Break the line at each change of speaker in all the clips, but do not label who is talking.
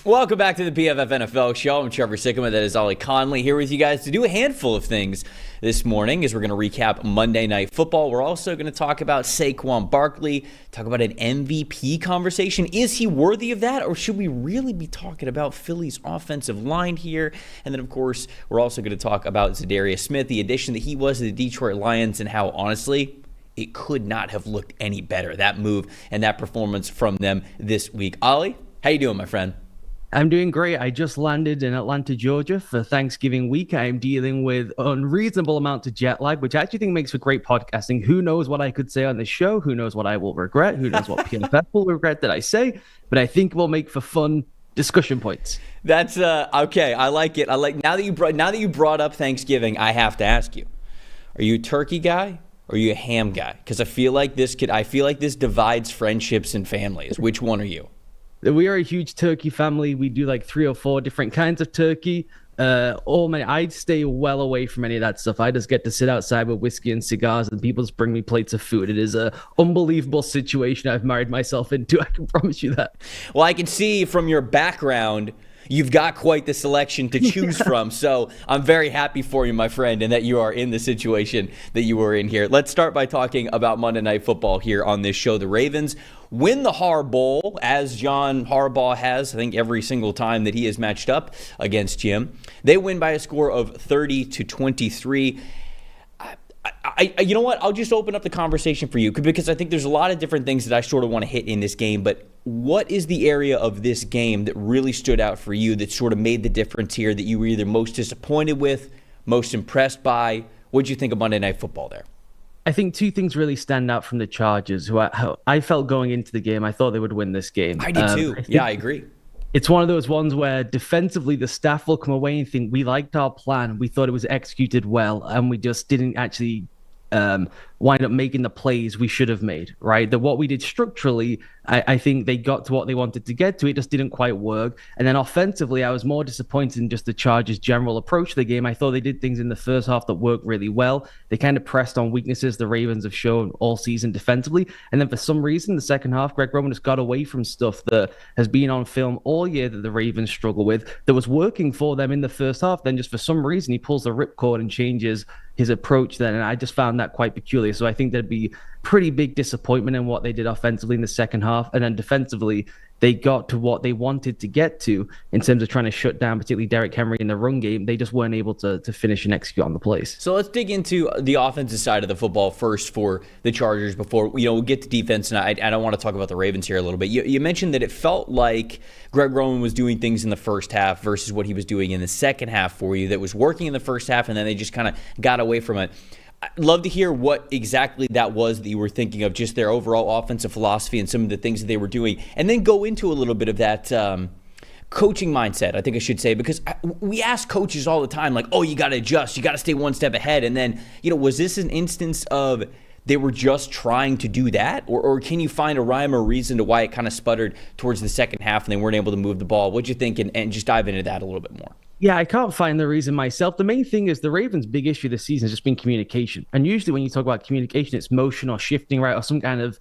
Welcome back to the PFF NFL show. I'm Trevor Sikkema. That is Ollie Connolly here with you guys to do a handful of things this morning as we're going to recap Monday Night Football. We're also going to talk about Saquon Barkley, talk about an MVP conversation. Is he worthy of that, or should we really be talking about Philly's offensive line here? And then, of course, we're also going to talk about Za'Darius Smith, the addition that he was to the Detroit Lions, and how, honestly, it could not have looked any better, that move and that performance from them this week. Ollie, how you doing, my friend?
I'm doing great. I just landed in Atlanta, Georgia for Thanksgiving week. I'm dealing with unreasonable amount of jet lag, which I actually think makes for great podcasting. Who knows what I could say on this show? Who knows what I will regret? Who knows what PFF will regret that I say? But I think we'll make for fun discussion points.
That's okay. I like it. Now that you brought up Thanksgiving, I have to ask you: are you a turkey guy or are you a ham guy? Because I feel like this divides friendships and families. Which one are you?
We are a huge turkey family. We do like 3 or 4 different kinds of turkey. I'd stay well away from any of that stuff. I just get to sit outside with whiskey and cigars, and people just bring me plates of food. It is an unbelievable situation I've married myself into. I can promise you that.
Well, I can see from your background, you've got quite the selection to choose from. So I'm very happy for you, my friend, and that you are in the situation that you were in here. Let's start by talking about Monday Night Football here on this show. The Ravens win the Har Bowl, as John Harbaugh has, I think, every single time that he has matched up against Jim. They win by a score of 30-23. You know what? I'll just open up the conversation for you because I think there's a lot of different things that I sort of want to hit in this game. But what is the area of this game that really stood out for you that sort of made the difference here, that you were either most disappointed with, most impressed by? What did you think of Monday Night Football there?
I think 2 things really stand out from the Chargers, who I felt going into the game, I thought they would win this game.
I did too. I agree.
It's one of those ones where defensively the staff will come away and think, we liked our plan, we thought it was executed well, and we just didn't actually wind up making the plays we should have made, right? That what we did structurally, I think they got to what they wanted to get to. It just didn't quite work. And then offensively, I was more disappointed in just the Chargers' general approach to the game. I thought they did things in the first half that worked really well. They kind of pressed on weaknesses the Ravens have shown all season defensively. And then for some reason, the second half, Greg Roman just got away from stuff that has been on film all year that the Ravens struggle with, that was working for them in the first half. Then just for some reason, he pulls the ripcord and changes his approach then. And I just found that quite peculiar. So I think there'd be pretty big disappointment in what they did offensively in the second half. And then defensively, they got to what they wanted to get to in terms of trying to shut down, particularly Derrick Henry in the run game. They just weren't able to finish and execute on the plays.
So let's dig into the offensive side of the football first for the Chargers before we'll get to defense. And I don't want to talk about the Ravens here a little bit. You mentioned that it felt like Greg Roman was doing things in the first half versus what he was doing in the second half for you that was working in the first half, and then they just kind of got away from it. I'd love to hear what exactly that was that you were thinking of, just their overall offensive philosophy and some of the things that they were doing, and then go into a little bit of that coaching mindset, I think I should say, because we ask coaches all the time, like, oh, you got to adjust, you got to stay one step ahead. And then, was this an instance of they were just trying to do that? Or can you find a rhyme or reason to why it kind of sputtered towards the second half and they weren't able to move the ball? What'd you think? And just dive into that a little bit more.
Yeah, I can't find the reason myself. The main thing is the Ravens' big issue this season has just been communication. And usually when you talk about communication, it's motion or shifting, right? Or some kind of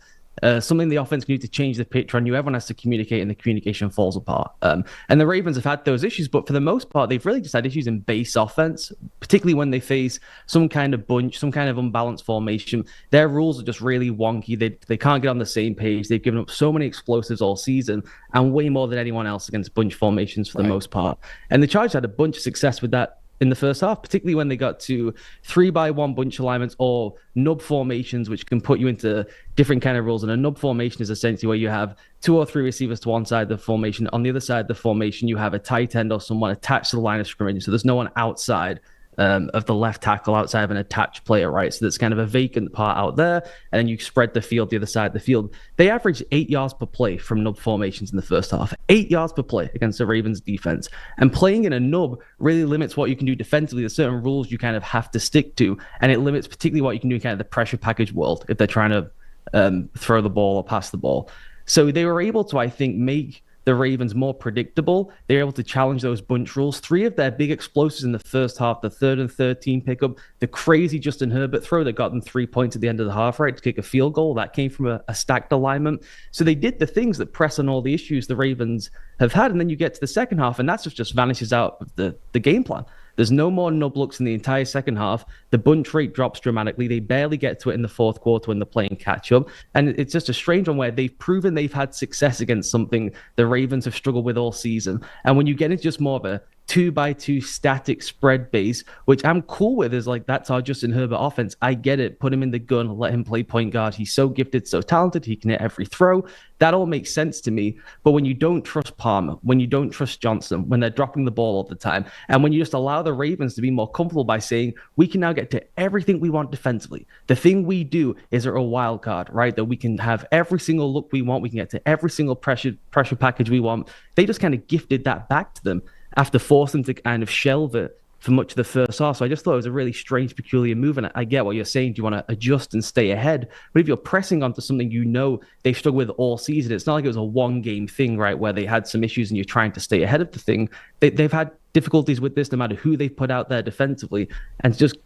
something the offense can do to change the picture, and everyone has to communicate, and the communication falls apart. And the Ravens have had those issues, but for the most part, they've really just had issues in base offense, particularly when they face some kind of bunch, some kind of unbalanced formation. Their rules are just really wonky. They can't get on the same page. They've given up so many explosives all season, and way more than anyone else against bunch formations for the most part. And the Chargers had a bunch of success with that in the first half, particularly when they got to 3-by-1 bunch alignments or nub formations, which can put you into different kind of rules. And a nub formation is essentially where you have 2 or 3 receivers to one side of the formation. On the other side of the formation, you have a tight end or someone attached to the line of scrimmage. So there's no one outside of the left tackle, outside of an attached player, right? So that's kind of a vacant part out there, and then you spread the field the other side of the field. They averaged 8 yards per play from nub formations in the first half. 8 yards per play against the Ravens defense. And playing in a nub really limits what you can do defensively. There's certain rules you kind of have to stick to, and it limits particularly what you can do in kind of the pressure package world if they're trying to throw the ball or pass the ball. So they were able to, I think, make the Ravens more predictable. They're able to challenge those bunch rules. 3 of their big explosives in the first half, the 3rd and 13 pickup, the crazy Justin Herbert throw that got them 3 points at the end of the half, right, to kick a field goal. That came from a stacked alignment. So they did the things that press on all the issues the Ravens have had. And then you get to the second half, and that just vanishes out of the game plan. There's no more nub looks in the entire second half. The bunch rate drops dramatically. They barely get to it in the fourth quarter when they're playing catch up. And it's just a strange one where they've proven they've had success against something the Ravens have struggled with all season. And when you get into just more of a 2x2 static spread base, which I'm cool with, is like, that's our Justin Herbert offense. I get it. Put him in the gun, let him play point guard. He's so gifted, so talented. He can hit every throw. That all makes sense to me. But when you don't trust Palmer, when you don't trust Johnson, when they're dropping the ball all the time, and when you just allow the Ravens to be more comfortable by saying, we can now get to everything we want defensively. The thing we do is a wild card, right? That we can have every single look we want. We can get to every single pressure package we want. They just kind of gifted that back to them after forcing them to kind of shelve it for much of the first half. So I just thought it was a really strange, peculiar move. And I get what you're saying. Do you want to adjust and stay ahead? But if you're pressing onto something you know they've struggled with all season, it's not like it was a one-game thing, right, where they had some issues and you're trying to stay ahead of the thing. They've had difficulties with this no matter who they put out there defensively. And to just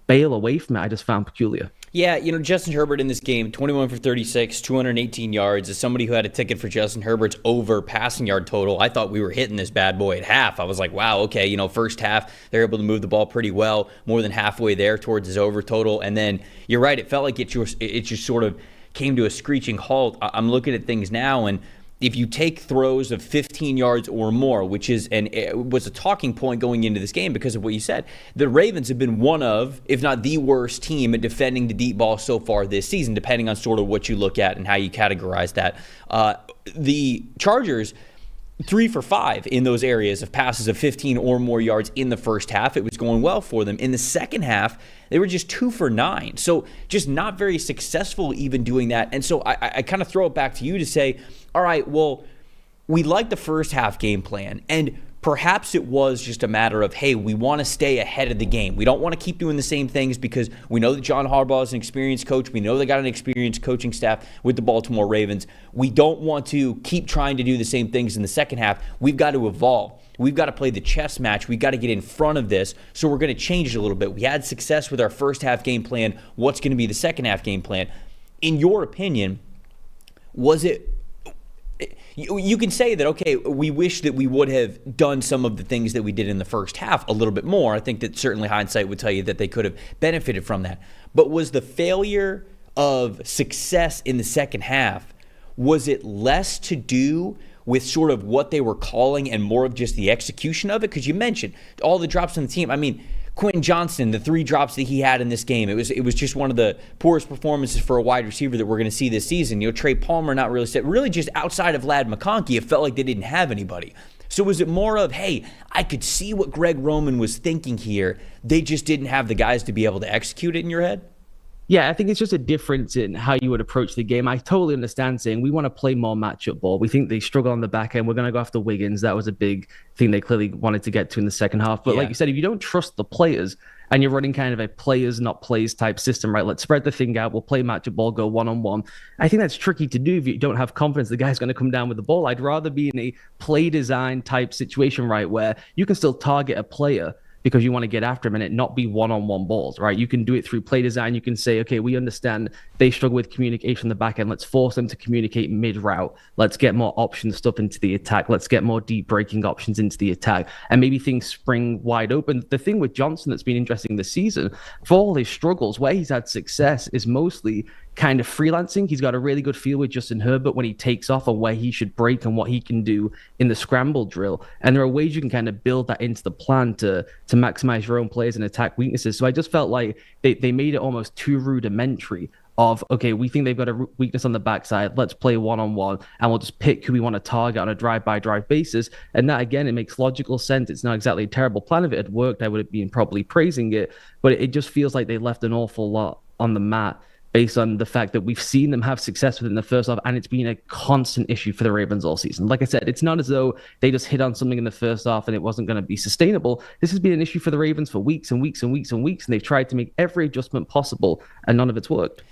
bail away from it, I just found peculiar.
Yeah, Justin Herbert in this game, 21 for 36, 218 yards. As somebody who had a ticket for Justin Herbert's over passing yard total, I thought we were hitting this bad boy at half. I was like, wow, okay, first half, they're able to move the ball pretty well, more than halfway there towards his over total. And then, you're right, it felt like it just sort of came to a screeching halt. I'm looking at things now, and if you take throws of 15 yards or more, which is it was a talking point going into this game because of what you said, the Ravens have been one of, if not the worst team at defending the deep ball so far this season, depending on sort of what you look at and how you categorize that. The Chargers, 3 for 5 in those areas of passes of 15 or more yards in the first half. It was going well for them. In the second half, they were just 2 for 9. So just not very successful even doing that. And so I kind of throw it back to you to say, all right, well, we like the first half game plan, and perhaps it was just a matter of, hey, we want to stay ahead of the game. We don't want to keep doing the same things because we know that John Harbaugh is an experienced coach. We know they got an experienced coaching staff with the Baltimore Ravens. We don't want to keep trying to do the same things in the second half. We've got to evolve. We've got to play the chess match. We've got to get in front of this, so we're going to change it a little bit. We had success with our first half game plan. What's going to be the second half game plan? In your opinion, was it... You can say that, okay, we wish that we would have done some of the things that we did in the first half a little bit more. I think that certainly hindsight would tell you that they could have benefited from that. But was the failure of success in the second half, was it less to do with sort of what they were calling and more of just the execution of it? Because you mentioned all the drops on the team. I mean, Quentin Johnston, the 3 drops that he had in this game, it was just one of the poorest performances for a wide receiver that we're going to see this season. Trey Palmer not really set. Really just outside of Ladd McConkey, it felt like they didn't have anybody. So was it more of, hey, I could see what Greg Roman was thinking here. They just didn't have the guys to be able to execute it in your head?
Yeah, I think it's just a difference in how you would approach the game. I totally understand saying we want to play more matchup ball. We think they struggle on the back end. We're going to go after Wiggins. That was a big thing they clearly wanted to get to in the second half. But like you said, if you don't trust the players and you're running kind of a players, not plays type system, right? Let's spread the thing out. We'll play matchup ball, go one-on-one. I think that's tricky to do if you don't have confidence the guy's going to come down with the ball. I'd rather be in a play design type situation, right, where you can still target a player because you want to get after him and it not be one-on-one balls, right? You can do it through play design. You can say, okay, we understand they struggle with communication in the back end. Let's force them to communicate mid-route. Let's get more option stuff into the attack. Let's get more deep breaking options into the attack. And maybe things spring wide open. The thing with Johnson that's been interesting this season, for all his struggles, where he's had success is mostly kind of freelancing. He's got a really good feel with Justin Herbert when he takes off and where he should break and what he can do in the scramble drill. And there are ways you can kind of build that into the plan to maximize your own players and attack weaknesses. So I just felt like they made it almost too rudimentary of, okay, we think they've got a weakness on the backside. Let's play one-on-one and we'll just pick who we want to target on a drive-by-drive basis. And that, again, it makes logical sense. It's not exactly a terrible plan. If it had worked, I would have been probably praising it. But it just feels like they left an awful lot on the mat based on the fact that we've seen them have success within the first half, and it's been a constant issue for the Ravens all season. Like I said, it's not as though they just hit on something in the first half and it wasn't going to be sustainable. This has been an issue for the Ravens for weeks and weeks and weeks and weeks, and they've tried to make every adjustment possible, and none of it's worked.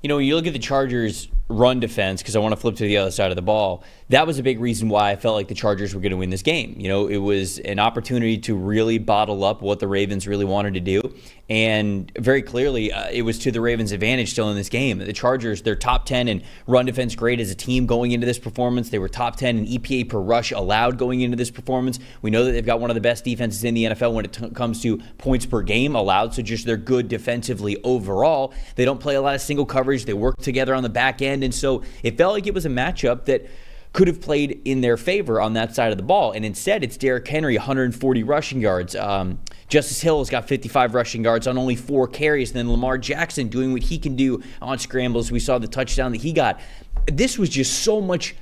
When you look at the Chargers, run defense, because I want to flip to the other side of the ball, that was a big reason why I felt like the Chargers were going to win this game. It was an opportunity to really bottle up what the Ravens really wanted to do. And very clearly, it was to the Ravens' advantage still in this game. The Chargers, they're top 10 in run defense grade as a team going into this performance. They were top 10 in EPA per rush allowed going into this performance. We know that they've got one of the best defenses in the NFL when it comes to points per game allowed. So just they're good defensively overall. They don't play a lot of single coverage. They work together on the back end. And so it felt like it was a matchup that could have played in their favor on that side of the ball. And instead, it's Derrick Henry, 140 rushing yards. Justice Hill has got 55 rushing yards on only 4 carries. And then Lamar Jackson doing what he can do on scrambles. We saw the touchdown that he got. This was just so much.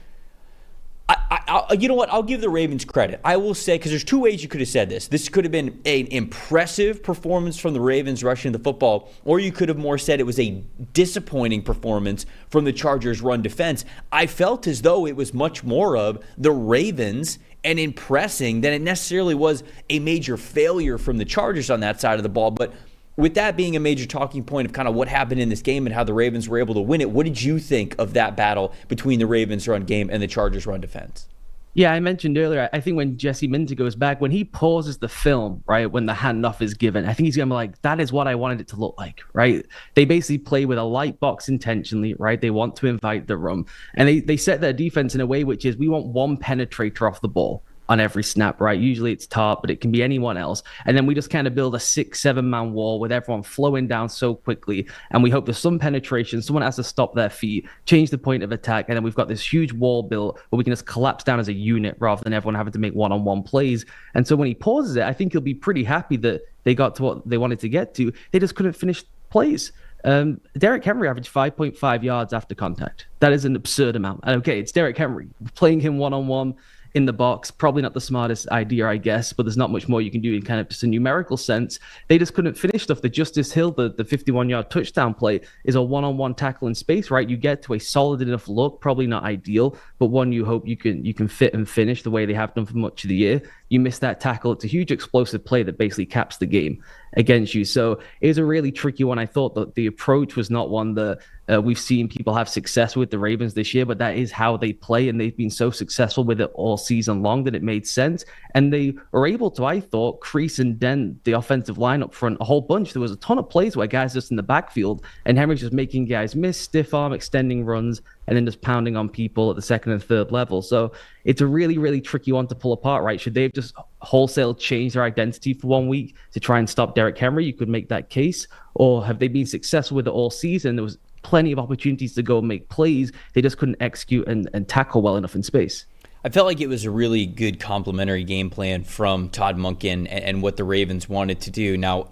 You know what? I'll give the Ravens credit. I will say, because there's 2 ways you could have said this. This could have been an impressive performance from the Ravens rushing the football, or you could have more said it was a disappointing performance from the Chargers run defense. I felt as though it was much more of the Ravens and impressing than it necessarily was a major failure from the Chargers on that side of the ball. But with that being a major talking point of kind of what happened in this game and how the Ravens were able to win it, what did you think of that battle between the Ravens run game and the Chargers run defense?
Yeah, I mentioned earlier, I think when Jesse Minter goes back, when he pauses the film, right, when the handoff is given, I think he's going to be like, that is what I wanted it to look like, right? They basically play with a light box intentionally, right? They want to invite the run. And they set their defense in a way which is we want one penetrator off the ball on every snap, right? Usually it's Tart, but it can be anyone else. And then we just kind of build a 6-7 man wall with everyone flowing down so quickly. And we hope there's some penetration. Someone has to stop their feet, change the point of attack. And then we've got this huge wall built where we can just collapse down as a unit rather than everyone having to make one-on-one plays. And so when he pauses it, I think he'll be pretty happy that they got to what they wanted to get to. They just couldn't finish plays. Derrick Henry averaged 5.5 yards after contact. That is an absurd amount. And okay, it's Derrick Henry. Playing him one-on-one in the box, probably not the smartest idea, I guess, but there's not much more you can do in kind of just a numerical sense. They just couldn't finish stuff. The Justice Hill, the 51-yard touchdown play, is a one-on-one tackle in space, right? You get to a solid enough look, probably not ideal, but one you hope you can fit and finish the way they have done for much of the year. You miss that tackle. It's a huge explosive play that basically caps the game against you. So it was a really tricky one. I thought that the approach was not one that we've seen people have success with the Ravens this year, but that is how they play, and they've been so successful with it all season long that it made sense. And they were able to, I thought, crease and dent the offensive line up front a whole bunch. There was a ton of plays where guys just in the backfield, and Henry's just making guys miss, stiff arm, extending runs, and then just pounding on people at the second and third level. So it's a really, really tricky one to pull apart, right? Should they have just wholesale changed their identity for 1 week to try and stop Derrick Henry? You could make that case. Or have they been successful with it all season? There was plenty of opportunities to go make plays. They just couldn't execute and tackle well enough in space.
I felt like it was a really good complementary game plan from Todd Monken and what the Ravens wanted to do. Now,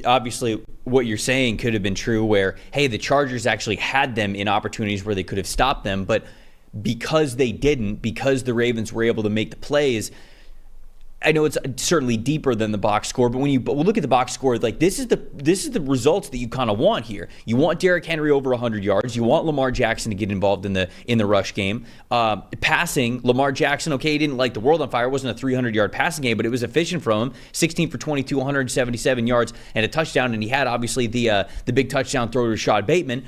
obviously, what you're saying could have been true where, hey, the Chargers actually had them in opportunities where they could have stopped them, but because they didn't, because the Ravens were able to make the plays, I know it's certainly deeper than the box score, but when you look at the box score, like this is the results that you kind of want here. You want Derrick Henry over 100 yards. You want Lamar Jackson to get involved in the rush game. Passing, Lamar Jackson, okay, he didn't light the world on fire. It wasn't a 300-yard passing game, but it was efficient from him. 16 for 22, 177 yards and a touchdown, and he had obviously the big touchdown throw to Rashad Bateman.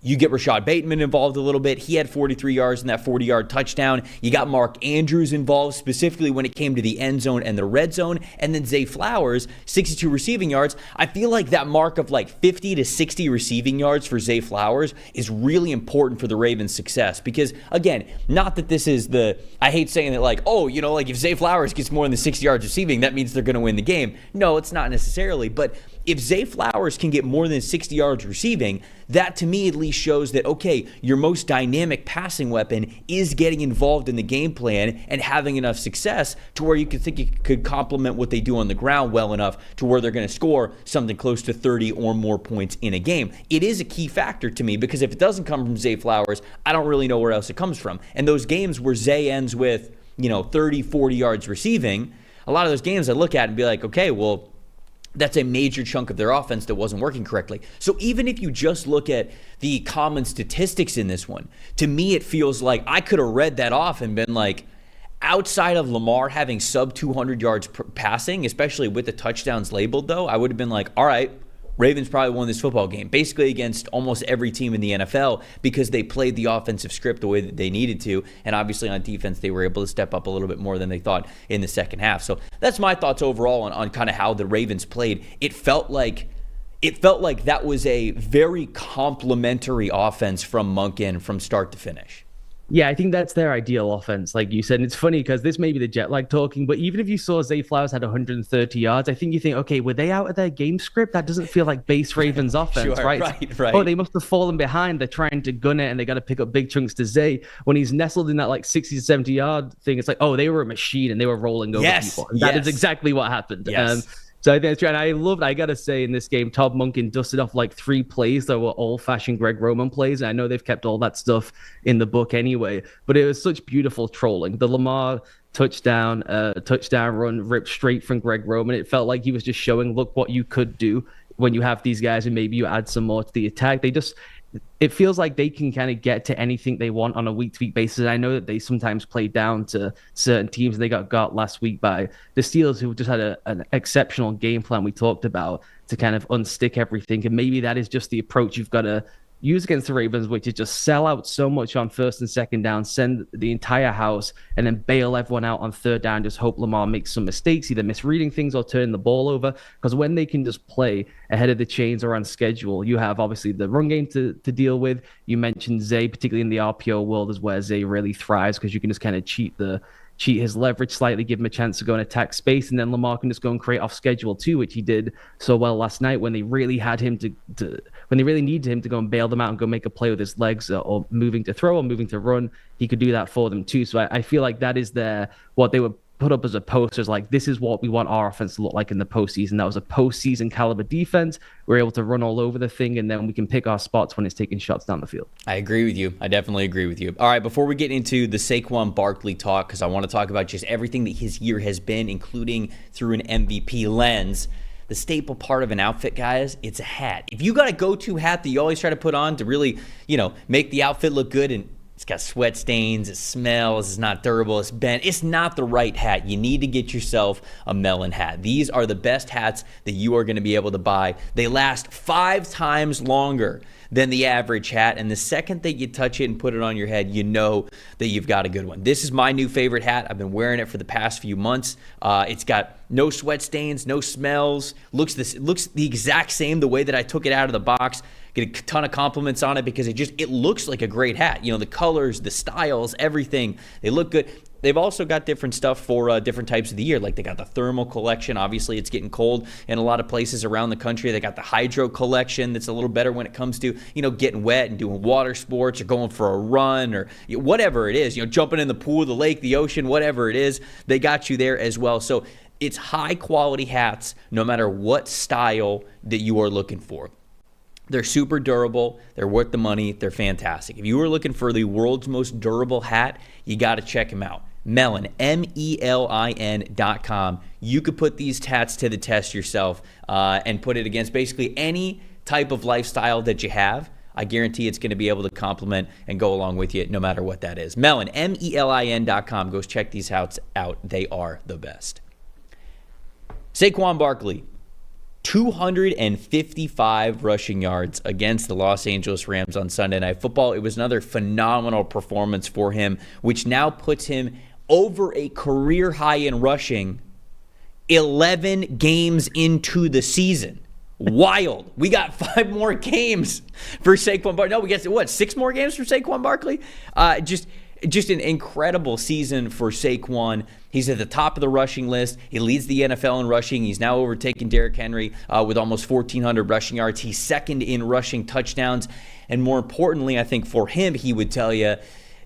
You get Rashad Bateman involved a little bit. He had 43 yards in that 40-yard touchdown. You got Mark Andrews involved, specifically when it came to the end zone and the red zone. And then Zay Flowers, 62 receiving yards. I feel like that mark of like 50 to 60 receiving yards for Zay Flowers is really important for the Ravens' success. Because, again, not that this is I hate saying that like, oh, you know, like if Zay Flowers gets more than 60 yards receiving, that means they're going to win the game. No, it's not necessarily. But if Zay Flowers can get more than 60 yards receiving, that to me at least shows that, okay, your most dynamic passing weapon is getting involved in the game plan and having enough success to where you could think it could complement what they do on the ground well enough to where they're going to score something close to 30 or more points in a game. It is a key factor to me because if it doesn't come from Zay Flowers, I don't really know where else it comes from. And those games where Zay ends with, 30, 40 yards receiving, a lot of those games I look at and be like, okay, well, that's a major chunk of their offense that wasn't working correctly. So even if you just look at the common statistics in this one, to me it feels like I could have read that off and been like, outside of Lamar having sub 200 yards passing, especially with the touchdowns labeled though, I would have been like, all right, Ravens probably won this football game, basically against almost every team in the NFL, because they played the offensive script the way that they needed to. And obviously on defense, they were able to step up a little bit more than they thought in the second half. So that's my thoughts overall on kind of how the Ravens played. It felt like that was a very complimentary offense from Monken from start to finish.
Yeah, I think that's their ideal offense, like you said. And it's funny because this may be the jet lag talking, but even if you saw Zay Flowers had 130 yards, I think you think, okay, were they out of their game script? That doesn't feel like base Ravens offense,
Sure,
right?
Right.
Oh, they must have fallen behind. They're trying to gun it and they got to pick up big chunks to Zay. When he's nestled in that like 60 to 70 yard thing, it's like, oh, they were a machine and they were rolling over people. And that is exactly what happened.
Yes.
So I think that's true. And I got to say, in this game, Todd Monken dusted off like 3 plays that were old-fashioned Greg Roman plays. And I know they've kept all that stuff in the book anyway, but it was such beautiful trolling. The Lamar touchdown run ripped straight from Greg Roman. It felt like he was just showing, look what you could do when you have these guys and maybe you add some more to the attack. It feels like they can kind of get to anything they want on a week-to-week basis. I know that they sometimes play down to certain teams. They got last week by the Steelers, who just had an exceptional game plan we talked about to kind of unstick everything. And maybe that is just the approach you've got to use against the Ravens, which is just sell out so much on first and second down, send the entire house, and then bail everyone out on third down, just hope Lamar makes some mistakes, either misreading things or turning the ball over. Because when they can just play ahead of the chains or on schedule, you have obviously the run game to deal with. You mentioned Zay, particularly in the RPO world, is where Zay really thrives because you can just kind of cheat his leverage slightly, give him a chance to go and attack space, and then Lamar can just go and create off schedule too, which he did so well last night when they really had him when they really needed him to go and bail them out and go make a play with his legs or moving to throw or moving to run. He could do that for them too. So I feel like that is what they would put up as a poster, is like, this is what we want our offense to look like in the postseason. That was a postseason caliber defense. We're able to run all over the thing, and then we can pick our spots when it's taking shots down the field.
I agree with you. I definitely agree with you. All right, before we get into the Saquon Barkley talk, because I want to talk about just everything that his year has been, including through an MVP lens, the staple part of an outfit, guys, it's a hat. If you got a go-to hat that you always try to put on to really, make the outfit look good, and it's got sweat stains, it smells, it's not durable, it's bent, it's not the right hat. You need to get yourself a melon hat. These are the best hats that you are going to be able to buy. They last 5 times longer than the average hat, and the second that you touch it and put it on your head, you know that you've got a good one. This is my new favorite hat. I've been wearing it for the past few months. It's got no sweat stains, no smells, looks the exact same the way that I took it out of the box. Get a ton of compliments on it because it looks like a great hat. The colors, the styles, everything, they look good. They've also got different stuff for different types of the year. Like they got the thermal collection. Obviously, it's getting cold in a lot of places around the country. They got the hydro collection that's a little better when it comes to, getting wet and doing water sports or going for a run or whatever it is, jumping in the pool, the lake, the ocean, whatever it is. They got you there as well. So it's high quality hats no matter what style that you are looking for. They're super durable. They're worth the money. They're fantastic. If you were looking for the world's most durable hat, you got to check them out. Melon, MELIN.com. You could put these hats to the test yourself and put it against basically any type of lifestyle that you have. I guarantee it's going to be able to complement and go along with you no matter what that is. Melon, MELIN.com. Go check these hats out. They are the best. Saquon Barkley. 255 rushing yards against the Los Angeles Rams on Sunday Night Football. It was another phenomenal performance for him, which now puts him over a career high in rushing 11 games into the season. Wild. We got 5 more games for Saquon Barkley. No, we got, 6 more games for Saquon Barkley? Just an incredible season for Saquon. He's at the top of the rushing list. He leads the NFL in rushing. He's now overtaken Derrick Henry with almost 1,400 rushing yards. He's second in rushing touchdowns. And more importantly, I think for him, he would tell you,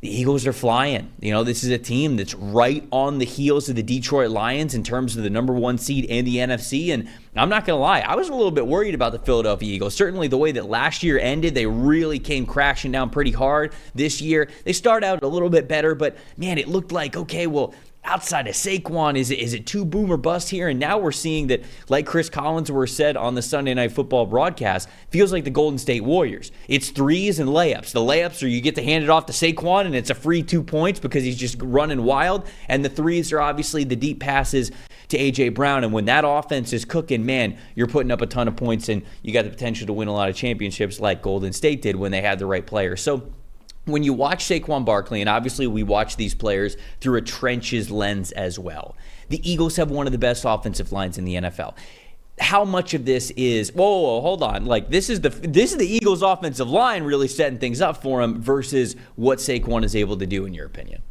the Eagles are flying. This is a team that's right on the heels of the Detroit Lions in terms of the number 1 seed in the NFC. And I'm not going to lie, I was a little bit worried about the Philadelphia Eagles. Certainly the way that last year ended, they really came crashing down pretty hard. This year, they started out a little bit better, but man, it looked like, okay, well, outside of Saquon, is it too boom or bust here? And now we're seeing that, like Chris Collinsworth said on the Sunday Night Football broadcast, feels like the Golden State Warriors. It's threes and layups. The layups are you get to hand it off to Saquon and it's a free 2 points because he's just running wild. And the threes are obviously the deep passes to A.J. Brown. And when that offense is cooking, man, you're putting up a ton of points and you got the potential to win a lot of championships like Golden State did when they had the right players. So when you watch Saquon Barkley, and obviously we watch these players through a trenches lens as well, the Eagles have one of the best offensive lines in the NFL. How much of this is, whoa, hold on, like this is the Eagles offensive line really setting things up for him versus what Saquon is able to do, in your opinion?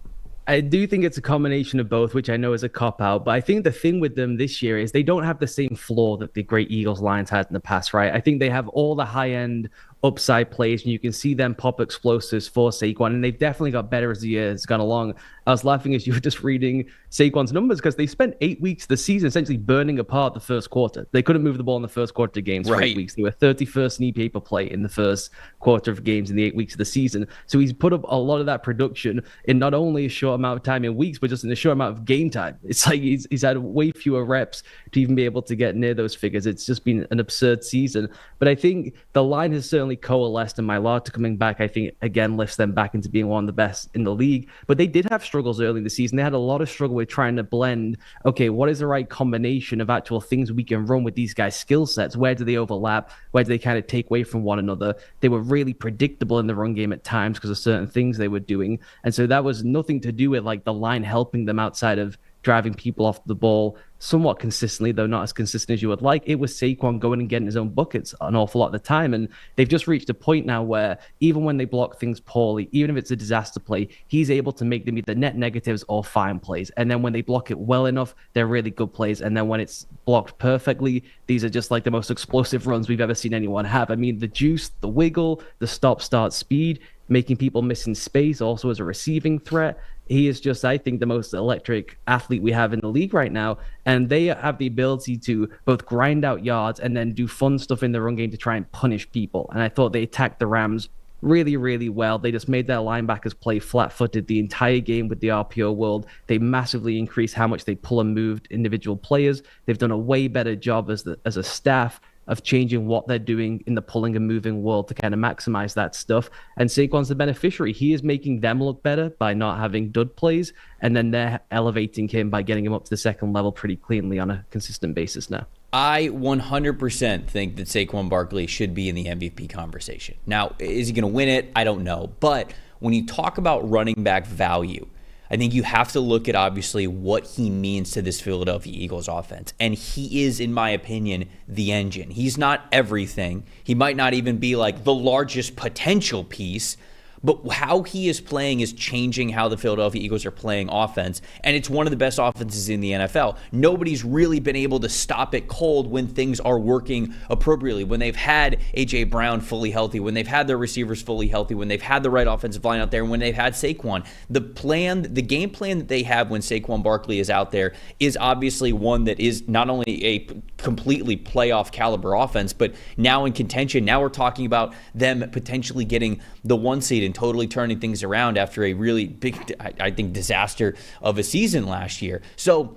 I do think it's a combination of both, which I know is a cop-out. But I think the thing with them this year is they don't have the same floor that the great Eagles lines had in the past, right? I think they have all the high-end upside plays, and you can see them pop explosives for Saquon, and they've definitely got better as the year has gone along. I was laughing as you were just reading Saquon's numbers because they spent 8 weeks of the season essentially burning apart the first quarter. They couldn't move the ball in the first quarter of games for 8 weeks. They were 31st in EPA per play in the first quarter of games in the 8 weeks of the season. So he's put up a lot of that production in not only a short amount of time in weeks, but just in a short amount of game time. It's like he's had way fewer reps to even be able to get near those figures. It's just been an absurd season. But I think the line has certainly coalesced, and my Latta coming back, I think, again, lifts them back into being one of the best in the league. But they did have struggles early in the season. They had a lot of struggle with trying to blend, okay, what is the right combination of actual things we can run with these guys' skill sets? Where do they overlap? Where do they kind of take away from one another? They were really predictable in the run game at times because of certain things they were doing. And so that was nothing to do with like the line helping them outside of driving people off the ball somewhat consistently, though not as consistent as you would like. It was Saquon going and getting his own buckets an awful lot of the time. And they've just reached a point now where even when they block things poorly, even if it's a disaster play, he's able to make them either net negatives or fine plays. And then when they block it well enough, they're really good plays. And then when it's blocked perfectly, these are just like the most explosive runs we've ever seen anyone have. I mean, the juice, the wiggle, the stop-start speed, making people miss in space also as a receiving threat. He is just, I think, the most electric athlete we have in the league right now. And they have the ability to both grind out yards and then do fun stuff in the run game to try and punish people. And I thought they attacked the Rams really, really well. They just made their linebackers play flat-footed the entire game with the RPO world. They massively increased how much they pull and moved individual players. They've done a way better job as a staff of changing what they're doing in the pulling and moving world to kind of maximize that stuff. And Saquon's the beneficiary. He is making them look better by not having dud plays, and then they're elevating him by getting him up to the second level pretty cleanly on a consistent basis now.
I 100% think that Saquon Barkley should be in the MVP conversation. Now, is he going to win it? I don't know. But when you talk about running back value, I think you have to look at, obviously, what he means to this Philadelphia Eagles offense. And he is, in my opinion, the engine. He's not everything. He might not even be like the largest potential piece, but how he is playing is changing how the Philadelphia Eagles are playing offense, and it's one of the best offenses in the NFL. Nobody's really been able to stop it cold when things are working appropriately, when they've had A.J. Brown fully healthy, when they've had their receivers fully healthy, when they've had the right offensive line out there, and when they've had Saquon. The game plan that they have when Saquon Barkley is out there is obviously one that is not only a completely playoff caliber offense, but now in contention. Now we're talking about them potentially getting the 1 seed and totally turning things around after a really big, I think, disaster of a season last year. So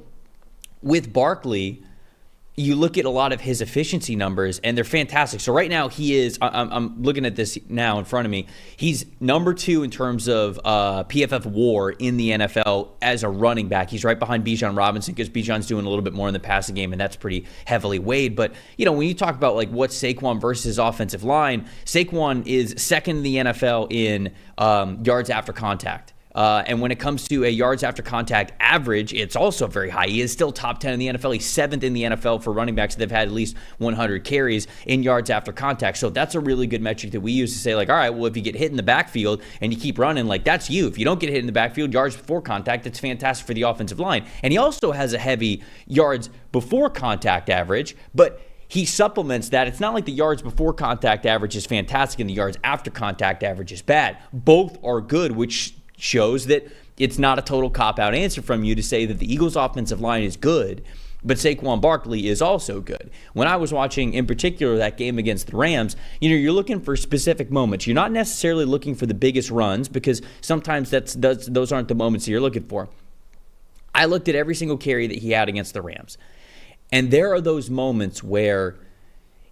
with Barkley, you look at a lot of his efficiency numbers, and they're fantastic. So right now he is, I'm looking at this now in front of me, he's number 2 in terms of PFF WAR in the NFL as a running back. He's right behind Bijan Robinson because Bijan's doing a little bit more in the passing game, and that's pretty heavily weighed. But, you know, when you talk about like what's Saquon versus his offensive line, Saquon is second in the NFL in yards after contact. And when it comes to a yards after contact average, it's also very high. He is still top 10 in the NFL. He's 7th in the NFL for running backs that have had at least 100 carries in yards after contact. So that's a really good metric that we use to say, like, all right, well, if you get hit in the backfield and you keep running, like, that's you. If you don't get hit in the backfield, yards before contact, that's fantastic for the offensive line. And he also has a heavy yards before contact average, but he supplements that. It's not like the yards before contact average is fantastic and the yards after contact average is bad. Both are good, which shows that it's not a total cop-out answer from you to say that the Eagles' offensive line is good, but Saquon Barkley is also good. When I was watching, in particular, that game against the Rams, you're looking for specific moments. You're not necessarily looking for the biggest runs because sometimes those aren't the moments that you're looking for. I looked at every single carry that he had against the Rams. And there are those moments where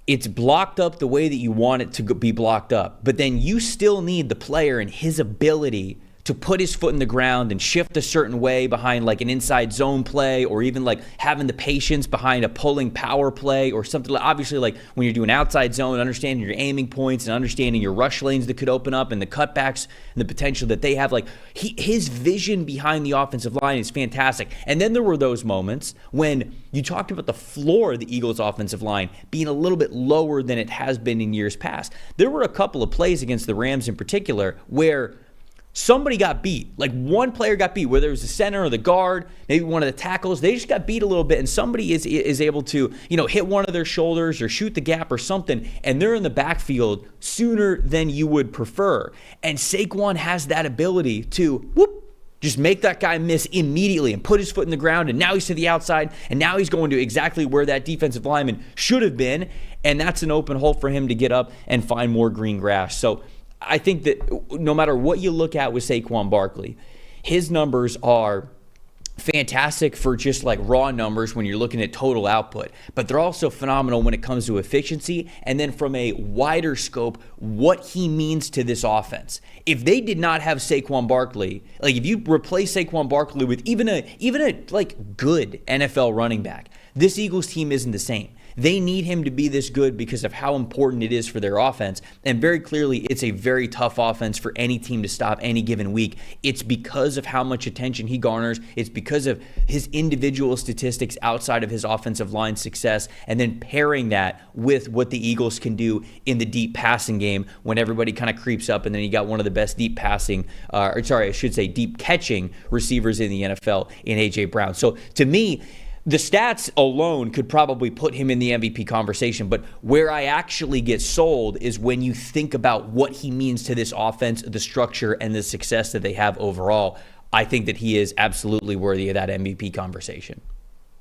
it's blocked up the way that you want it to be blocked up, but then you still need the player and his ability to put his foot in the ground and shift a certain way behind like an inside zone play, or even like having the patience behind a pulling power play or something. Obviously, like when you're doing outside zone, understanding your aiming points and understanding your rush lanes that could open up and the cutbacks and the potential that they have. Like his vision behind the offensive line is fantastic. And then there were those moments when you talked about the floor of the Eagles offensive line being a little bit lower than it has been in years past. There were a couple of plays against the Rams in particular where somebody got beat. Like one player got beat, whether it was the center or the guard, maybe one of the tackles. They just got beat a little bit, and somebody is able to, hit one of their shoulders or shoot the gap or something, and they're in the backfield sooner than you would prefer. And Saquon has that ability to just make that guy miss immediately and put his foot in the ground, and now he's to the outside, and now he's going to exactly where that defensive lineman should have been, and that's an open hole for him to get up and find more green grass. So I think that no matter what you look at with Saquon Barkley, his numbers are fantastic for just like raw numbers when you're looking at total output, but they're also phenomenal when it comes to efficiency, and then from a wider scope, what he means to this offense. If they did not have Saquon Barkley, like if you replace Saquon Barkley with even a like good NFL running back, this Eagles team isn't the same. They need him to be this good because of how important it is for their offense. And very clearly, it's a very tough offense for any team to stop any given week. It's because of how much attention he garners. It's because of his individual statistics outside of his offensive line success, and then pairing that with what the Eagles can do in the deep passing game when everybody kind of creeps up, and then you got one of the best deep catching receivers in the NFL in A.J. Brown. So to me, the stats alone could probably put him in the MVP conversation, but where I actually get sold is when you think about what he means to this offense, the structure, and the success that they have overall. I think that he is absolutely worthy of that MVP conversation.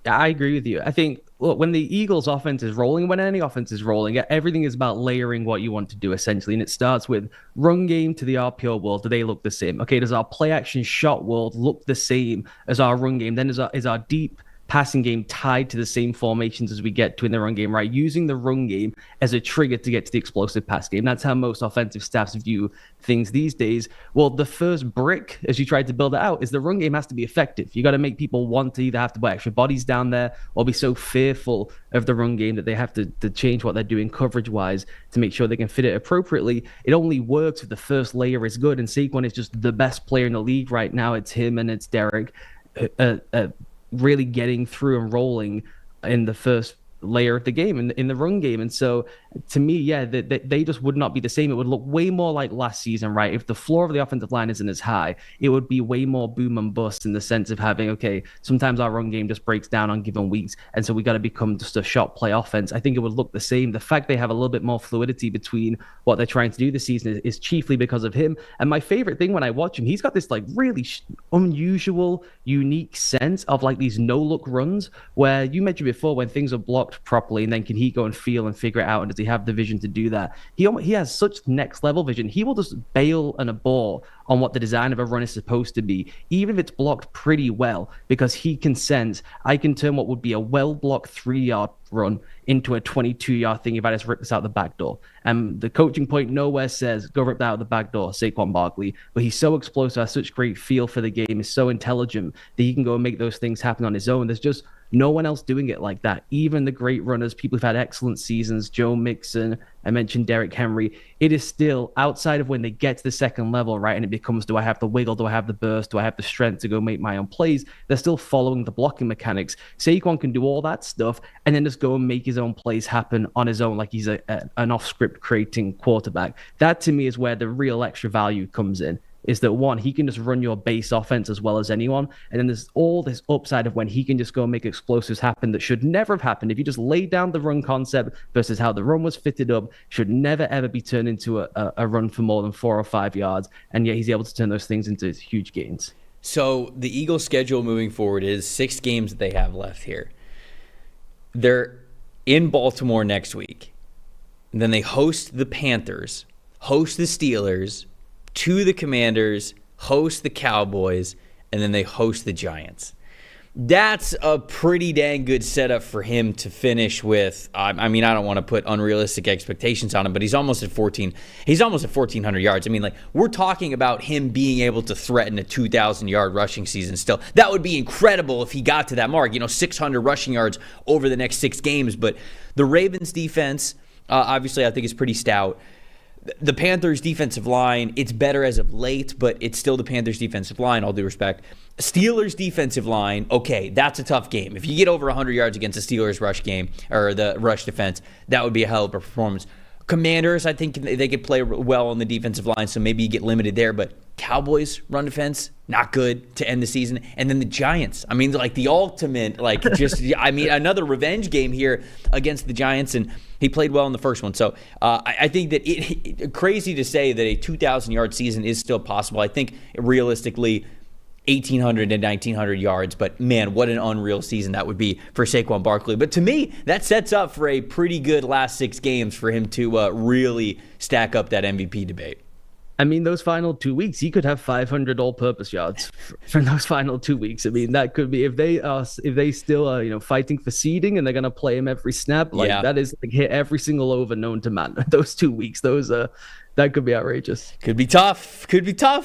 I agree with you. I think, look, when the Eagles offense is rolling, when any offense is rolling, everything is about layering what you want to do, essentially. And it starts with run game to the RPO world. Do they look the same? Okay, does our play action shot world look the same as our run game? Then is our deep passing game tied to the same formations as we get to in the run game, right? Using the run game as a trigger to get to the explosive pass game. That's how most offensive staffs view things these days. Well, the first brick, as you try to build it out, is the run game has to be effective. You got to make people want to either have to put extra bodies down there or be so fearful of the run game that they have to change what they're doing coverage-wise to make sure they can fit it appropriately. It only works if the first layer is good, and Saquon is just the best player in the league right now. It's him and it's Derek. Really getting through and rolling in the first layer of the game in the run game. And so to me, yeah, they just would not be the same. It would look way more like last season, right? If the floor of the offensive line isn't as high, it would be way more boom and bust in the sense of having, okay, sometimes our run game just breaks down on given weeks, and so we got to become just a shot play offense. I think it would look the same. The fact they have a little bit more fluidity between what they're trying to do this season is chiefly because of him. And my favorite thing when I watch him, he's got this like really unusual, unique sense of like these no-look runs where you mentioned before when things are blocked properly, and then can he go and feel and figure it out, and does he have the vision to do that? He has such next level vision. He will just bail and abort on what the design of a run is supposed to be, even if it's blocked pretty well, because he can sense, I can turn what would be a well-blocked 3-yard run into a 22-yard thing if I just rip this out the back door. And the coaching point nowhere says, go rip that out the back door, Saquon Barkley. But he's so explosive, has such great feel for the game, is so intelligent that he can go and make those things happen on his own. There's just no one else doing it like that. Even the great runners, people who've had excellent seasons, Joe Mixon, I mentioned Derrick Henry, it is still outside of when they get to the second level, right? And it becomes, do I have the wiggle? Do I have the burst? Do I have the strength to go make my own plays? They're still following the blocking mechanics. Saquon can do all that stuff and then just go and make his own plays happen on his own, like he's an off-script creating quarterback. That to me is where the real extra value comes in. Is that one, he can just run your base offense as well as anyone. And then there's all this upside of when he can just go and make explosives happen that should never have happened. If you just lay down the run concept versus how the run was fitted up, should never, ever be turned into a run for more than 4 or 5 yards. And yet he's able to turn those things into huge gains.
So the Eagles' schedule moving forward is 6 games that they have left here. They're in Baltimore next week. And then they host the Panthers, host the Steelers, to the Commanders, host the Cowboys, and then they host the Giants. That's a pretty dang good setup for him to finish with. I mean, I don't want to put unrealistic expectations on him, but he's almost at 14. He's almost at 1,400 yards. I mean, like, we're talking about him being able to threaten a 2,000-yard rushing season still. That would be incredible if he got to that mark, 600 rushing yards over the next 6 games. But the Ravens defense, obviously, I think is pretty stout. The Panthers defensive line, it's better as of late, but it's still the Panthers defensive line, all due respect. Steelers defensive line, okay, that's a tough game. If you get over 100 yards against the Steelers rush game, or the rush defense, that would be a hell of a performance. Commanders, I think they could play well on the defensive line, so maybe you get limited there. But Cowboys run defense, not good to end the season. And then the Giants, I mean, like the ultimate, another revenge game here against the Giants, and he played well in the first one. So I think that crazy to say that a 2,000-yard season is still possible. I think realistically, 1,800 to 1,900 yards, but man, what an unreal season that would be for Saquon Barkley. But to me, that sets up for a pretty good last 6 games for him to really stack up that MVP debate.
I mean, those final 2 weeks, he could have 500 all-purpose yards for those final 2 weeks. I mean, that could be if they still are fighting for seeding and they're gonna play him every snap. That is like hit every single over known to man. Those 2 weeks, that could be outrageous.
Could be tough.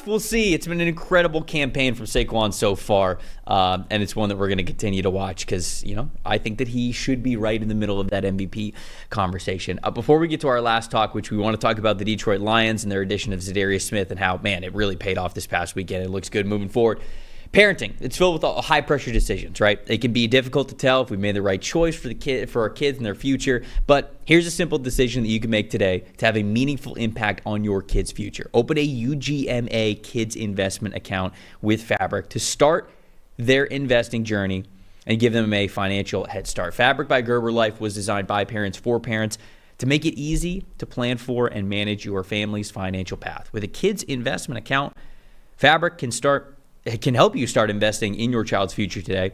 We'll see. It's been an incredible campaign from Saquon so far, and it's one that we're going to continue to watch because, I think that he should be right in the middle of that MVP conversation. Before we get to our last talk, which we want to talk about the Detroit Lions and their addition of Za'Darius Smith and how, man, it really paid off this past weekend. It looks good moving forward. Parenting, it's filled with high-pressure decisions, right? It can be difficult to tell if we made the right choice for our kids and their future, but here's a simple decision that you can make today to have a meaningful impact on your kids' future. Open a UGMA Kids Investment account with Fabric to start their investing journey and give them a financial head start. Fabric by Gerber Life was designed by parents for parents to make it easy to plan for and manage your family's financial path. With a kids investment account, Fabric can help you start investing in your child's future today.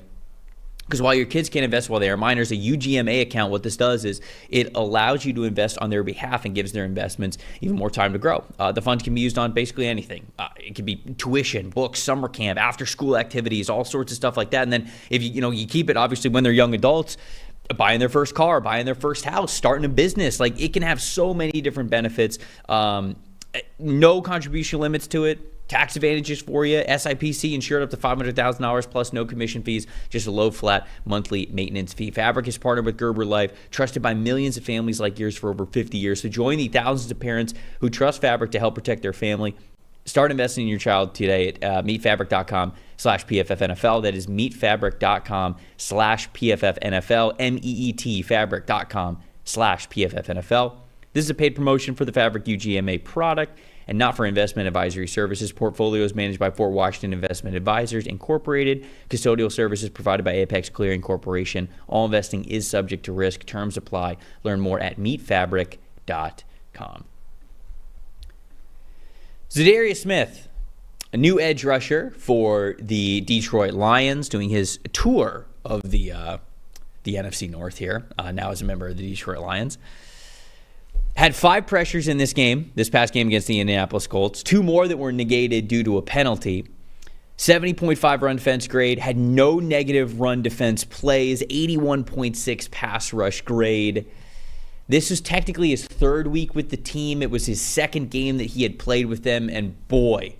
Because while your kids can't invest while they are minors, a UGMA account, what this does is it allows you to invest on their behalf and gives their investments even more time to grow. The funds can be used on basically anything. It could be tuition, books, summer camp, after-school activities, all sorts of stuff like that. And then if you keep it, obviously, when they're young adults, buying their first car, buying their first house, starting a business. Like, it can have so many different benefits. No contribution limits to it. Tax advantages for you, SIPC insured up to $500,000 plus no commission fees, just a low flat monthly maintenance fee. Fabric is partnered with Gerber Life, trusted by millions of families like yours for over 50 years. So join the thousands of parents who trust Fabric to help protect their family. Start investing in your child today at meetfabric.com/PFFNFL. That is meetfabric.com/PFFNFL, MEET, fabric.com/PFFNFL. This is a paid promotion for the Fabric UGMA product and not for investment advisory services. Portfolio is managed by Fort Washington Investment Advisors, Incorporated. Custodial services provided by Apex Clearing Corporation. All investing is subject to risk. Terms apply. Learn more at meetfabric.com. Za'Darius Smith, a new edge rusher for the Detroit Lions, doing his tour of the NFC North here, now as a member of the Detroit Lions. Had 5 pressures in this past game against the Indianapolis Colts, 2 more that were negated due to a penalty. 70.5 run defense grade, had no negative run defense plays, 81.6 pass rush grade. This was technically his 3rd week with the team. It was his 2nd game that he had played with them, and boy,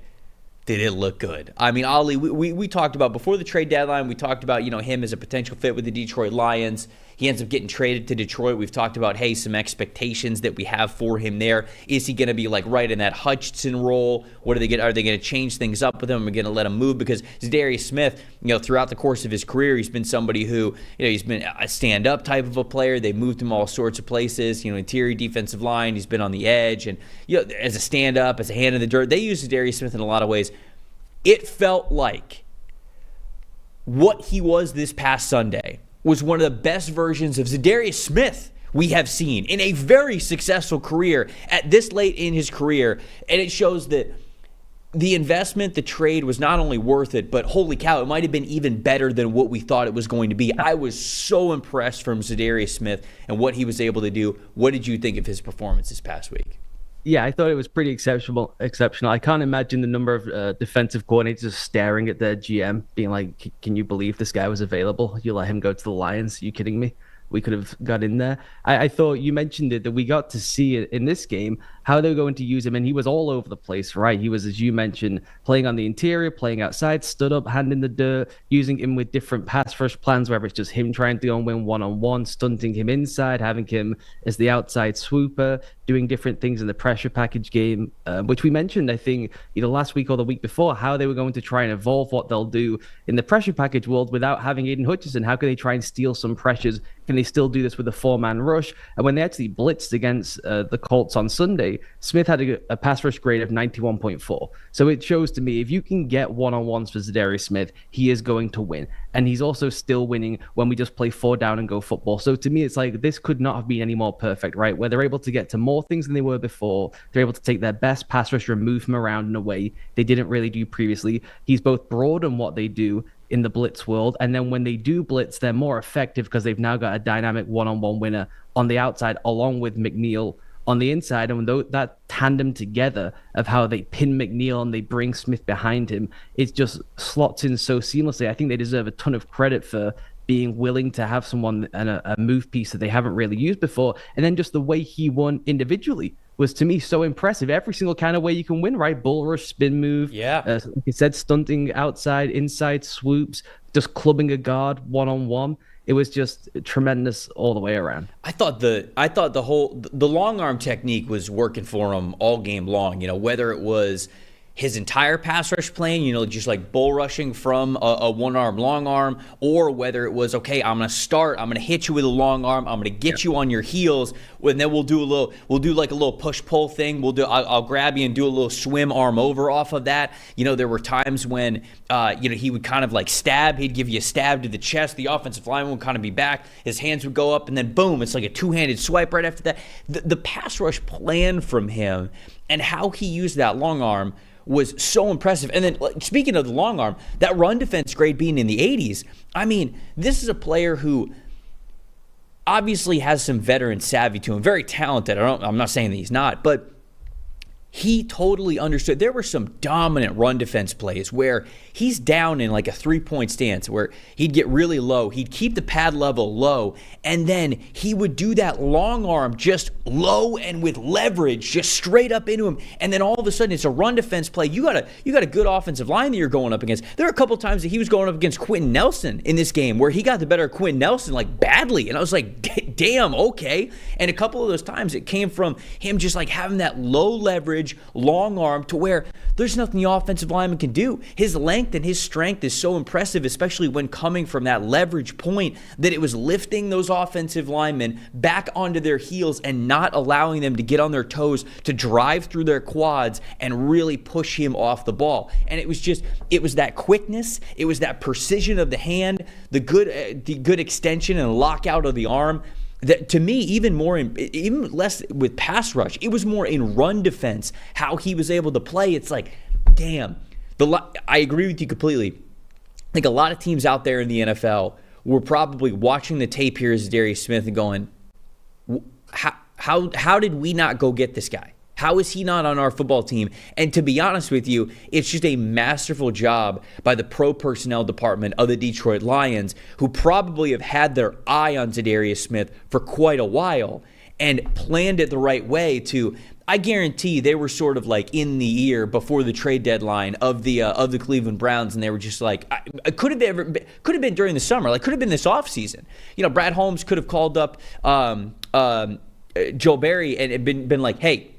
did it look good. I mean, Ollie, we talked about before the trade deadline, we talked about, him as a potential fit with the Detroit Lions. He ends up getting traded to Detroit. We've talked about, some expectations that we have for him there. Is he going to be right in that Hutchinson role? Are they going to change things up with him? Are we going to let him move? Because Za'Darius Smith, throughout the course of his career, he's been somebody who, he's been a stand-up type of a player. They moved him all sorts of places, interior defensive line. He's been on the edge. And, as a stand-up, as a hand in the dirt, they use Za'Darius Smith in a lot of ways. It felt like what he was this past Sunday was one of the best versions of Za'Darius Smith we have seen in a very successful career at this late in his career. And it shows that the investment, the trade was not only worth it, but holy cow, it might have been even better than what we thought it was going to be. I was so impressed from Za'Darius Smith and what he was able to do. What did you think of his performance this past week?
Yeah, I thought it was pretty exceptional. Exceptional. I can't imagine the number of defensive coordinators just staring at their GM, being like, "Can you believe this guy was available? You let him go to the Lions? Are you kidding me? We could have got in there." I thought you mentioned it that we got to see it in this game how they were going to use him, and he was all over the place, right? He was, as you mentioned, playing on the interior, playing outside, stood up, hand in the dirt, using him with different pass rush plans, whether it's just him trying to go and win one-on-one, stunting him inside, having him as the outside swooper, doing different things in the pressure package game, which we mentioned, I think, either last week or the week before, how they were going to try and evolve what they'll do in the pressure package world without having Aiden Hutchinson. How can they try and steal some pressures? Can they still do this with a four-man rush? And when they actually blitzed against the Colts on Sunday, Smith had a pass rush grade of 91.4. So it shows to me, if you can get one-on-ones for Za'Darius Smith, he is going to win. And he's also still winning when we just play 4-down-and-go football. So to me, it's like this could not have been any more perfect, right? Where they're able to get to more things than they were before. They're able to take their best pass rusher and move him around in a way they didn't really do previously. He's both broad in what they do in the blitz world, and then when they do blitz, they're more effective because they've now got a dynamic one-on-one winner on the outside along with McNeil on the inside. And when that tandem together of how they pin McNeil and they bring Smith behind him, it just slots in so seamlessly. I think they deserve a ton of credit for being willing to have someone and a move piece that they haven't really used before. And then just the way he won individually was, to me, so impressive. Every single kind of way you can win, right? Bull rush, spin move.
Yeah.
Like you said, stunting outside, inside swoops, just clubbing a guard one-on-one. It was just tremendous all the way around.
I thought the long arm technique was working for him all game long. Whether it was his entire pass rush plan, just like bull rushing from a one arm, long arm, or whether it was, okay, I'm going to hit you with a long arm. I'm going to get you on your heels. And then we'll do like a little push pull thing. I'll grab you and do a little swim arm over off of that. There were times when, he would kind of like stab. He'd give you a stab to the chest. The offensive lineman would kind of be back. His hands would go up, and then boom, it's like a two-handed swipe right after that. The pass rush plan from him and how he used that long arm was so impressive. And then, speaking of the long arm, that run defense grade being in the 80s, I mean, this is a player who obviously has some veteran savvy to him, very talented. I'm not saying that he's not, but he totally understood. There were some dominant run defense plays where he's down in like a 3-point stance where he'd get really low. He'd keep the pad level low, and then he would do that long arm just low and with leverage, just straight up into him. And then all of a sudden, it's a run defense play. You got a good offensive line that you're going up against. There are a couple times that he was going up against Quentin Nelson in this game where he got the better of Quentin Nelson like badly. And I was like, damn, okay. And a couple of those times it came from him just like having that low leverage, long arm to where there's nothing the offensive lineman can do. His length and his strength is so impressive, especially when coming from that leverage point, that it was lifting those offensive linemen back onto their heels and not allowing them to get on their toes to drive through their quads and really push him off the ball. And it was that quickness, it was that precision of the hand, the good extension and lockout of the arm. That, to me, even less with pass rush, it was more in run defense, how he was able to play. It's like, damn. I agree with you completely. I think a lot of teams out there in the NFL were probably watching the tape here as Darius Smith and going, how did we not go get this guy? How is he not on our football team? And to be honest with you, it's just a masterful job by the pro personnel department of the Detroit Lions, who probably have had their eye on Za'Darius Smith for quite a while and planned it the right way to, I guarantee they were sort of like in the ear before the trade deadline of the Cleveland Browns, and they were just like, it could have been during the summer, like could have been this offseason. Brad Holmes could have called up Joe Barry and been like, hey,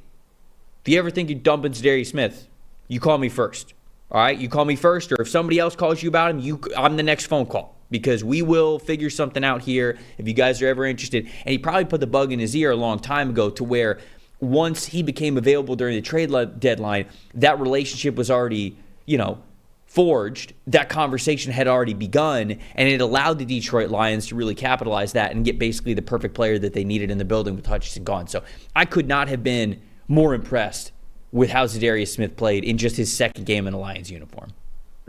if you ever think you're dumping Za'Darius Smith, you call me first. All right? You call me first, or if somebody else calls you about him, I'm the next phone call, because we will figure something out here if you guys are ever interested. And he probably put the bug in his ear a long time ago to where once he became available during the trade deadline, that relationship was already, forged. That conversation had already begun, and it allowed the Detroit Lions to really capitalize that and get basically the perfect player that they needed in the building with Hutchinson gone. So I could not have been more impressed with how Za'Darius Smith played in just his second game in a Lions uniform.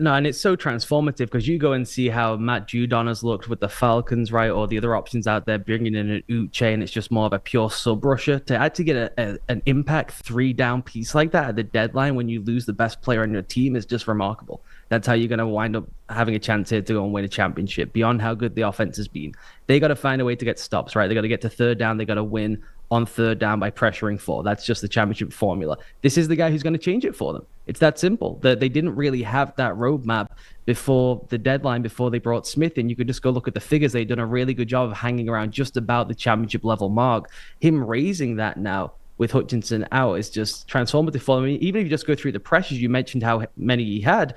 No, and it's so transformative because you go and see how Matt Judon has looked with the Falcons, right? Or the other options out there, bringing in an Uche, and it's just more of a pure sub rusher. To actually get an impact 3-down piece like that at the deadline when you lose the best player on your team is just remarkable. That's how you're going to wind up having a chance here to go and win a championship beyond how good the offense has been. They got to find a way to get stops, right? They got to get to third down. They got to win on third down by pressuring 4. That's just the championship formula. This is the guy who's going to change it for them. It's that simple. They didn't really have that roadmap before the deadline, before they brought Smith in. You could just go look at the figures. They've done a really good job of hanging around just about the championship level mark. Him raising that now with Hutchinson out is just transformative for them. Even if you just go through the pressures, you mentioned how many he had.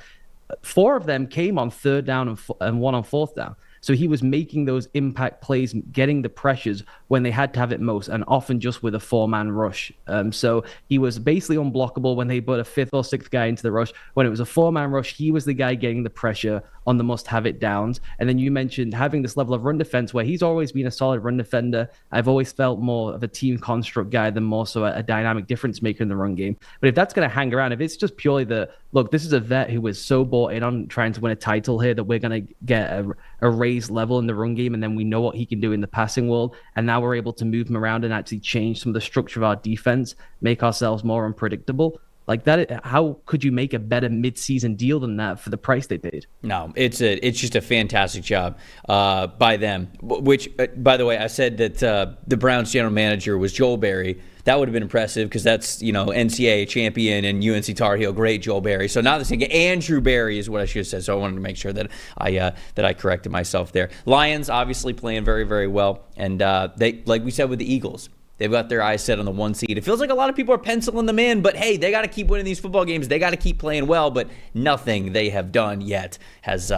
4 of them came on third down and 1 on fourth down. So he was making those impact plays, getting the pressures when they had to have it most, and often just with a 4-man rush. So he was basically unblockable when they put a 5th or 6th guy into the rush. When it was a 4-man rush, he was the guy getting the pressure on the must-have-it downs. And then you mentioned having this level of run defense where he's always been a solid run defender. I've always felt more of a team construct guy than more so a dynamic difference maker in the run game. But if that's going to hang around, if it's just purely look, this is a vet who was so bought in on trying to win a title here that we're going to get a raised level in the run game, and then we know what he can do in the passing world, and now we're able to move him around and actually change some of the structure of our defense, make ourselves more unpredictable. Like that, how could you make a better mid-season deal than that for the price they paid?
No, it's just a fantastic job by them. Which, by the way, I said that the Browns general manager was Joel Berry. That would have been impressive because that's, NCAA champion and UNC Tar Heel great Joel Berry. So now this thing, Andrew Berry is what I should have said. So I wanted to make sure that I corrected myself there. Lions obviously playing very, very well, and they, like we said with the Eagles, they've got their eyes set on the 1 seed. It feels like a lot of people are penciling them in, but hey, they got to keep winning these football games. They got to keep playing well, but nothing they have done yet has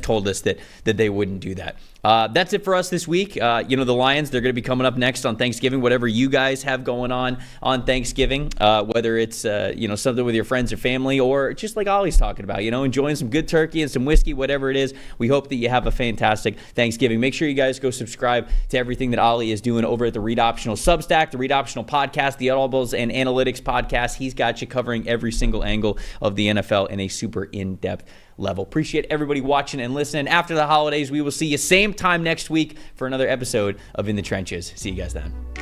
told us that they wouldn't do that. That's it for us this week. The Lions, they're going to be coming up next on Thanksgiving. Whatever you guys have going on Thanksgiving, whether it's something with your friends or family, or just like Ollie's talking about, enjoying some good turkey and some whiskey, whatever it is. We hope that you have a fantastic Thanksgiving. Make sure you guys go subscribe to everything that Ollie is doing over at the Read Optional Substack, the Read Optional Podcast, the Audibles and Analytics Podcast. He's got you covering every single angle of the NFL in a super in-depth level. Appreciate everybody watching and listening. After the holidays, we will see you same time next week for another episode of In the Trenches. See you guys then.